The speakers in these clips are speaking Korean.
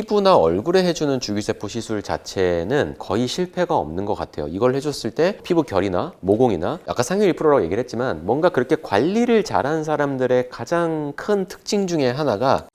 피부나 얼굴에 해주는 줄기세포 시술 자체는 거의 실패가 없는 것 같아요. 이걸 해줬을 때 피부 결이나 모공이나 아까 상위 1%라고 얘기를 했지만 뭔가 그렇게 관리를 잘한 사람들의 가장 큰 특징 중에 하나가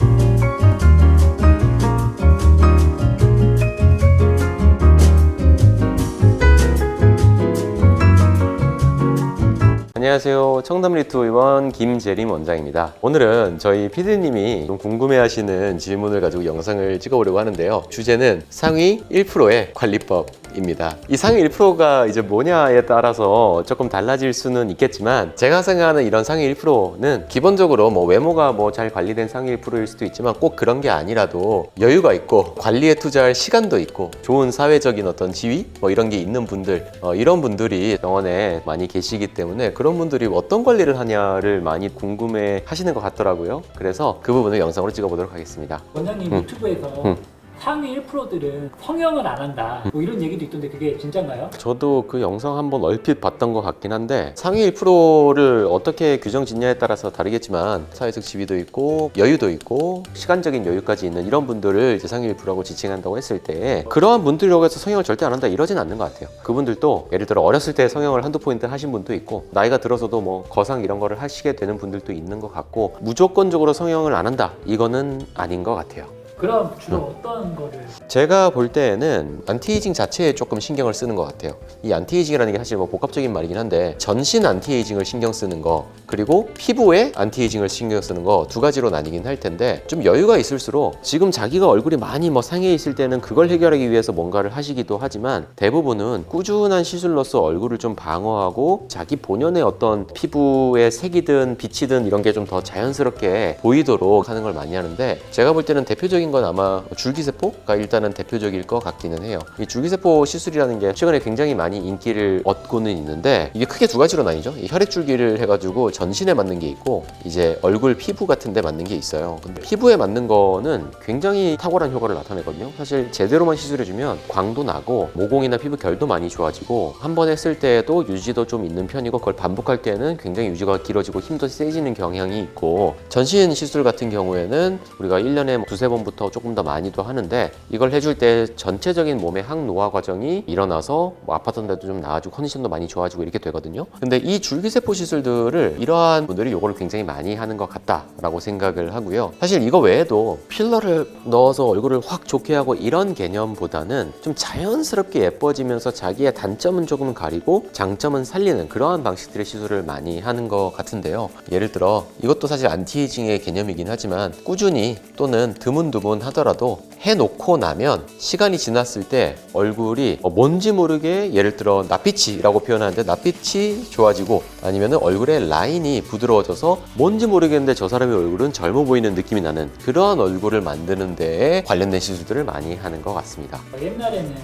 안녕하세요. 청담리투 의원 김재림 원장입니다. 오늘은 저희 PD님이 좀 궁금해하시는 질문을 가지고 영상을 찍어보려고 하는데요. 주제는 상위 1%의 관리법입니다. 이 상위 1%가 이제 뭐냐에 따라서 조금 달라질 수는 있겠지만 제가 생각하는 이런 상위 1%는 기본적으로 뭐 외모가 뭐 잘 관리된 상위 1%일 수도 있지만 꼭 그런 게 아니라도 여유가 있고 관리에 투자할 시간도 있고 좋은 사회적인 어떤 지위 뭐 이런 게 있는 분들 이런 분들이 병원에 많이 계시기 때문에 그런 분들이 어떤 관리를 하냐를 많이 궁금해 하시는 것 같더라고요. 그래서 그 부분을 영상으로 찍어보도록 하겠습니다. 원장님 유튜브에서 상위 1%들은 성형을 안 한다 뭐 이런 얘기도 있던데 그게 진짠가요? 저도 그 영상 한번 얼핏 봤던 것 같긴 한데 상위 1%를 어떻게 규정 짓냐에 따라서 다르겠지만 사회적 지위도 있고 여유도 있고 시간적인 여유까지 있는 이런 분들을 이제 상위 1%라고 지칭한다고 했을 때 그러한 분들이라고 해서 성형을 절대 안 한다 이러진 않는 것 같아요. 그분들도 예를 들어 어렸을 때 성형을 한두 포인트 하신 분도 있고 나이가 들어서도 뭐 거상 이런 거를 하시게 되는 분들도 있는 것 같고 무조건적으로 성형을 안 한다 이거는 아닌 것 같아요. 그럼 주로 어떤 거를? 제가 볼 때는 안티에이징 자체에 조금 신경을 쓰는 것 같아요. 이 안티에이징이라는 게 사실 뭐 복합적인 말이긴 한데 전신 안티에이징을 신경 쓰는 거 그리고 피부에 안티에이징을 신경 쓰는 거 두 가지로 나뉘긴 할 텐데 좀 여유가 있을수록 지금 자기가 얼굴이 많이 뭐 상해 있을 때는 그걸 해결하기 위해서 뭔가를 하시기도 하지만 대부분은 꾸준한 시술로서 얼굴을 좀 방어하고 자기 본연의 어떤 피부의 색이든 빛이든 이런 게 좀 더 자연스럽게 보이도록 하는 걸 많이 하는데 제가 볼 때는 대표적인 건 아마 줄기세포가 일단은 대표적일 것 같기는 해요. 이 줄기세포 시술이라는 게 최근에 굉장히 많이 인기를 얻고는 있는데 이게 크게 두 가지로 나뉘죠. 이 혈액줄기를 해가지고 전신에 맞는 게 있고 이제 얼굴 피부 같은 데 맞는 게 있어요. 근데 피부에 맞는 거는 굉장히 탁월한 효과를 나타내거든요. 사실 제대로만 시술해주면 광도 나고 모공이나 피부 결도 많이 좋아지고 한 번 했을 때도 유지도 좀 있는 편이고 그걸 반복할 때는 굉장히 유지가 길어지고 힘도 세지는 경향이 있고 전신 시술 같은 경우에는 우리가 1년에 두세 번부터 조금 더 많이도 하는데 이걸 해줄 때 전체적인 몸의 항노화 과정이 일어나서 뭐 아팠던 데도 좀 나아지고 컨디션도 많이 좋아지고 이렇게 되거든요. 근데 이 줄기세포 시술들을 이러한 분들이 요거를 굉장히 많이 하는 것 같다라고 생각을 하고요. 사실 이거 외에도 필러를 넣어서 얼굴을 확 좋게 하고 이런 개념보다는 좀 자연스럽게 예뻐지면서 자기의 단점은 조금 가리고 장점은 살리는 그러한 방식들의 시술을 많이 하는 것 같은데요. 예를 들어 이것도 사실 안티에이징의 개념이긴 하지만 꾸준히 또는 드문드문 하더라도 해놓고 나면 시간이 지났을 때 얼굴이 뭔지 모르게 예를 들어 낯빛이라고 표현하는데 낯빛이 좋아지고 아니면 얼굴의 라인이 부드러워져서 뭔지 모르겠는데 저 사람의 얼굴은 젊어 보이는 느낌이 나는 그러한 얼굴을 만드는 데에 관련된 시술들을 많이 하는 것 같습니다. 옛날에는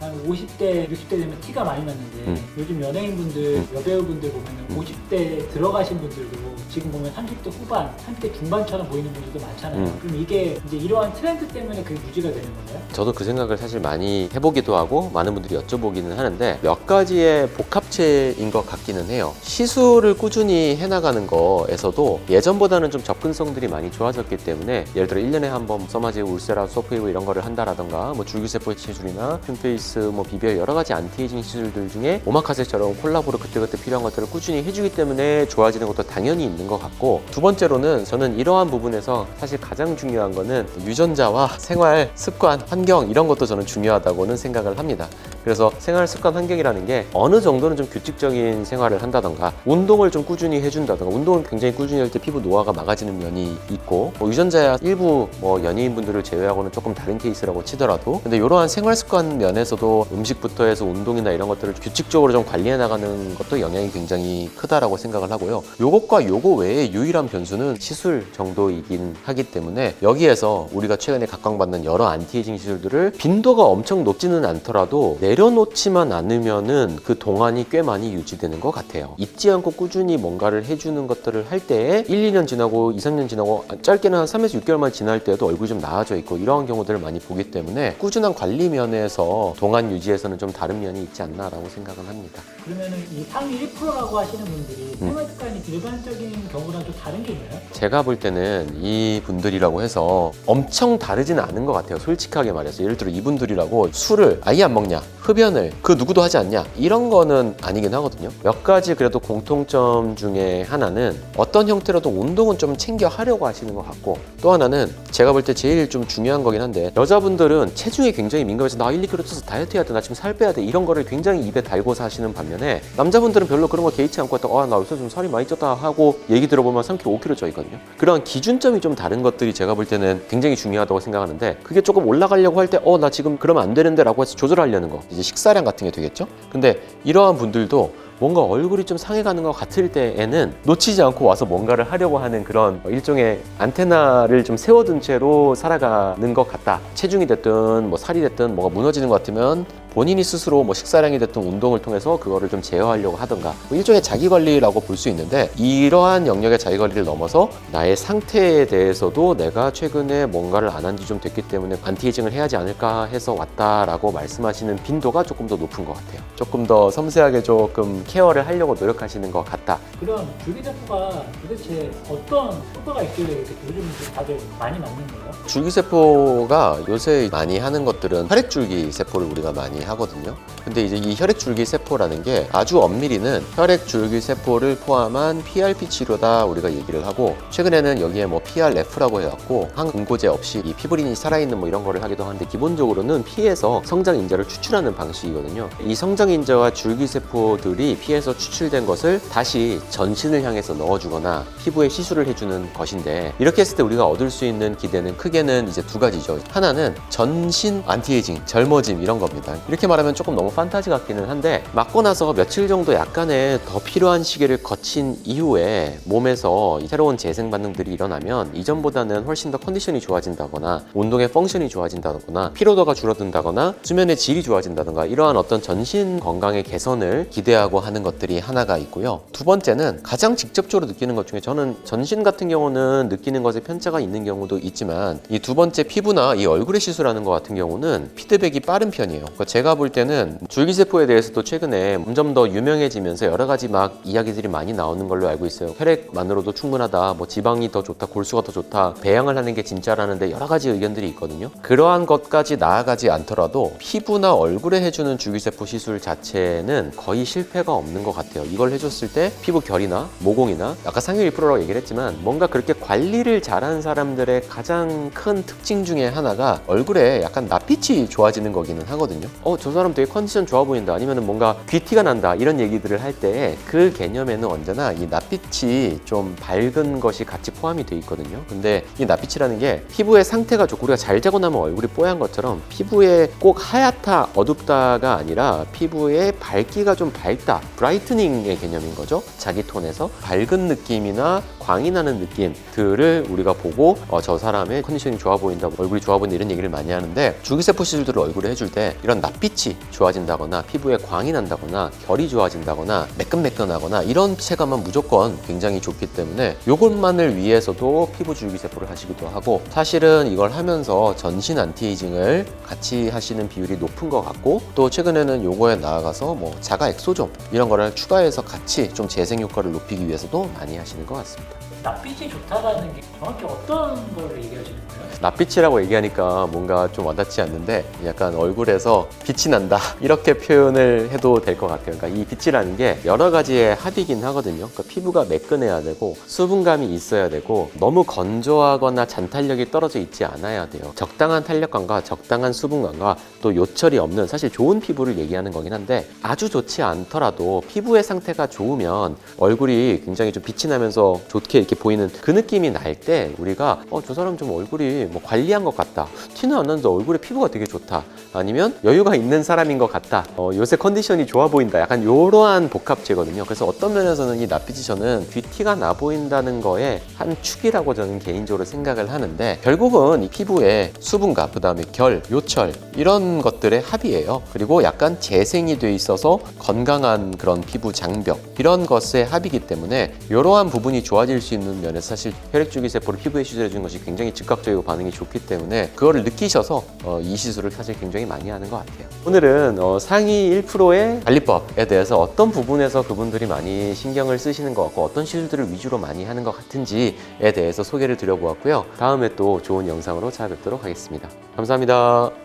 한 50대, 60대 되면 티가 많이 났는데 요즘 연예인분들, 여배우분들 보면 50대 들어가신 분들도 지금 보면 30대 후반, 30대 중반처럼 보이는 분들도 많잖아요. 그럼 이게 이제 이러한 트렌드 때문에 그게 유지가 되는 건가요? 저도 그 생각을 사실 많이 해보기도 하고 많은 분들이 여쭤보기는 하는데 몇 가지의 복합체인 것 같기는 해요. 시술을 꾸준히 해나가는 거에서도 예전보다는 좀 접근성들이 많이 좋아졌기 때문에 예를 들어 1년에 한 번 써마제, 울세라, 소프웨이브 이런 거를 한다라던가 뭐 줄기세포 시술이나 핀페이스, 뭐 BBL 여러 가지 안티에이징 시술들 중에 오마카세처럼 콜라보로 그때그때 필요한 것들을 꾸준히 해주기 때문에 좋아지는 것도 당연히 있는 것 같고 두 번째로는 저는 이러한 부분에서 사실 가장 중요한 거는 유전자와 생활, 습관, 환경 이런 것도 저는 중요하다고는 생각을 합니다. 그래서 생활, 습관, 환경이라는 게 어느 정도는 좀 규칙적인 생활을 한다던가 운동을 좀 꾸준히 해준다던가 운동을 굉장히 꾸준히 할 때 피부 노화가 막아지는 면이 있고 뭐 유전자야 일부 뭐 연예인분들을 제외하고는 조금 다른 케이스라고 치더라도 근데 이러한 생활 습관 면에서도 음식부터 해서 운동이나 이런 것들을 규칙적으로 좀 관리해 나가는 것도 영향이 굉장히 크다라고 생각을 하고요. 요것과 요거 외에 유일한 변수는 시술 정도이긴 하기 때문에 여기에서 우리가 최근에 각광받는 여러 안티에이징 시술들을 빈도가 엄청 높지는 않더라도 내려놓지만 않으면은 그 동안이 꽤 많이 유지되는 것 같아요. 잊지 않고 꾸준히 뭔가를 해주는 것들을 할 때에 1, 2년 지나고 2, 3년 지나고 짧게는 한 3에서 6개월만 지날 때도 얼굴이 좀 나아져 있고 이러한 경우들을 많이 보기 때문에 꾸준한 관리 면에서 동안 유지에서는 좀 다른 면이 있지 않나라고 생각은 합니다. 그러면은 이 상위 1%라고 하시는 분들이 생활 습관이 일반적인 경우랑 좀 다른 게 있나요? 제가 볼 때는 이 분들이라고 해서 엄청 다르지는 않은 것 같아요. 솔직하게 말해서 예를 들어 이분들이라고 술을 아예 안 먹냐, 흡연을 그 누구도 하지 않냐 이런 거는 아니긴 하거든요. 몇 가지 그래도 공통점 중에 하나는 어떤 형태로도 운동은 좀 챙겨 하려고 하시는 것 같고, 또 하나는 제가 볼 때 제일 좀 중요한 거긴 한데 여자분들은 체중에 굉장히 민감해서 나 1, 2kg 쪄서 다이어트 해야 돼, 나 지금 살 빼야 돼 이런 거를 굉장히 입에 달고 사시는 반면에 남자분들은 별로 그런 거 개의치 않고 나 요새 좀 살이 많이 쪘다 하고 얘기 들어보면 3kg, 5kg 쪄 있거든요. 그런 기준점이 좀 다른 것들이 제가 볼 때는 굉장히 중요하다고 생각하는데, 그게 조금 올라가려고 할 때 나 지금 그러면 안 되는데 라고 해서 조절하려는 거, 이제 식사량 같은 게 되겠죠. 근데 이러한 분들도 뭔가 얼굴이 좀 상해가는 것 같을 때에는 놓치지 않고 와서 뭔가를 하려고 하는 그런 일종의 안테나를 좀 세워둔 채로 살아가는 것 같다. 체중이 됐든 뭐 살이 됐든 뭐가 무너지는 것 같으면 본인이 스스로 뭐 식사량이 됐든 운동을 통해서 그거를 좀 제어하려고 하던가, 뭐 일종의 자기관리라고 볼 수 있는데, 이러한 영역의 자기관리를 넘어서 나의 상태에 대해서도 내가 최근에 뭔가를 안 한 지 좀 됐기 때문에 안티에이징을 해야지 않을까 해서 왔다라고 말씀하시는 빈도가 조금 더 높은 것 같아요. 조금 더 섬세하게 조금 케어를 하려고 노력하시는 것 같다. 그럼 줄기세포가 도대체 어떤 효과가 있길래 이렇게 요즘 다들 많이 맞는 거예요? 줄기세포가 요새 많이 하는 것들은 혈액줄기세포를 우리가 많이 하거든요. 근데 이제 이 혈액줄기세포라는 게 아주 엄밀히는 혈액줄기세포를 포함한 PRP 치료다 우리가 얘기를 하고, 최근에는 여기에 뭐 PRF라고 해갖고 항응고제 없이 이 피부린이 살아있는 뭐 이런 거를 하기도 하는데, 기본적으로는 피에서 성장인자를 추출하는 방식이거든요. 이 성장인자와 줄기세포들이 피에서 추출된 것을 다시 전신을 향해서 넣어주거나 피부에 시술을 해주는 것인데, 이렇게 했을 때 우리가 얻을 수 있는 기대는 크게는 이제 두 가지죠. 하나는 전신 안티에이징, 젊어짐 이런 겁니다. 이렇게 말하면 조금 너무 판타지 같기는 한데, 맞고 나서 며칠 정도 약간의 더 필요한 시기를 거친 이후에 몸에서 새로운 재생 반응들이 일어나면 이전보다는 훨씬 더 컨디션이 좋아진다거나 운동의 펑션이 좋아진다거나 피로도가 줄어든다거나 수면의 질이 좋아진다든가 이러한 어떤 전신 건강의 개선을 기대하고 하는 것들이 하나가 있고요. 두 번째는 가장 직접적으로 느끼는 것 중에, 저는 전신 같은 경우는 느끼는 것에 편차가 있는 경우도 있지만 이 두 번째 피부나 이 얼굴에 시술하는 것 같은 경우는 피드백이 빠른 편이에요. 그러니까 제가 볼 때는 줄기세포에 대해서도 최근에 점점 더 유명해지면서 여러 가지 막 이야기들이 많이 나오는 걸로 알고 있어요. 혈액만으로도 충분하다, 뭐 지방이 더 좋다, 골수가 더 좋다, 배양을 하는 게 진짜라는데 여러 가지 의견들이 있거든요. 그러한 것까지 나아가지 않더라도 피부나 얼굴에 해주는 줄기세포 시술 자체는 거의 실패가 없는 것 같아요. 이걸 해줬을 때 피부 결이나 모공이나 아까 상위 1%라고 얘기를 했지만, 뭔가 그렇게 관리를 잘하는 사람들의 가장 큰 특징 중에 하나가 얼굴에 약간 낯빛이 좋아지는 거기는 하거든요. 저 사람 되게 컨디션 좋아 보인다, 아니면 뭔가 귀티가 난다 이런 얘기들을 할 때 그 개념에는 언제나 이 낯빛이 좀 밝은 것이 같이 포함이 돼 있거든요. 근데 이 낯빛이라는 게 피부의 상태가 좋고, 우리가 잘 자고 나면 얼굴이 뽀얀 것처럼 피부에 꼭 하얗다 어둡다가 아니라 피부의 밝기가 좀 밝다, 브라이트닝의 개념인 거죠. 자기 톤에서 밝은 느낌이나 광이 나는 느낌들을 우리가 보고 저 사람의 컨디션이 좋아 보인다, 얼굴이 좋아 보인다 이런 얘기를 많이 하는데, 줄기세포 시술들을 얼굴에 해줄 때 이런 낯빛이 좋아진다거나 피부에 광이 난다거나 결이 좋아진다거나 매끈매끈하거나 이런 체감은 무조건 굉장히 좋기 때문에 이것만을 위해서도 피부 줄기세포를 하시기도 하고, 사실은 이걸 하면서 전신 안티에이징을 같이 하시는 비율이 높은 것 같고, 또 최근에는 요거에 나아가서 뭐 자가 엑소존 이런 거를 추가해서 같이 좀 재생 효과를 높이기 위해서도 많이 하시는 것 같습니다. 낯빛이 좋다라는 게 정확히 어떤 걸 얘기하시는 거예요? 낯빛이라고 얘기하니까 뭔가 좀 와닿지 않는데, 약간 얼굴에서 빛이 난다 이렇게 표현을 해도 될 것 같아요. 그러니까 이 빛이라는 게 여러 가지의 합이긴 하거든요. 그러니까 피부가 매끈해야 되고 수분감이 있어야 되고 너무 건조하거나 잔탄력이 떨어져 있지 않아야 돼요. 적당한 탄력감과 적당한 수분감과 또 요철이 없는, 사실 좋은 피부를 얘기하는 거긴 한데, 아주 좋지 않더라도 피부의 상태가 좋으면 얼굴이 굉장히 좀 빛이 나면서 좋게 이렇게 이렇게 보이는 그 느낌이 날 때 우리가 저 사람 좀 얼굴이 뭐 관리한 것 같다, 티는 안 나는데 얼굴에 피부가 되게 좋다, 아니면 여유가 있는 사람인 것 같다, 요새 컨디션이 좋아 보인다, 약간 이러한 복합체거든요. 그래서 어떤 면에서는 이 나피지션은 귀티가 나 보인다는 거에 한 축이라고 저는 개인적으로 생각을 하는데, 결국은 이 피부의 수분감, 그 다음에 결, 요철 이런 것들의 합이에요. 그리고 약간 재생이 돼 있어서 건강한 그런 피부 장벽, 이런 것의 합이기 때문에 이러한 부분이 좋아질 수 있는 면에서 사실 혈액주기 세포를 피부에 시술해 주는 것이 굉장히 즉각적이고 반응이 좋기 때문에 그거를 느끼셔서 이 시술을 사실 굉장히 많이 하는 것 같아요. 오늘은 상위 1%의 관리법에 대해서 어떤 부분에서 그분들이 많이 신경을 쓰시는 것 같고 어떤 시술들을 위주로 많이 하는 것 같은지에 대해서 소개를 드려보았고요. 다음에 또 좋은 영상으로 찾아뵙도록 하겠습니다. 감사합니다.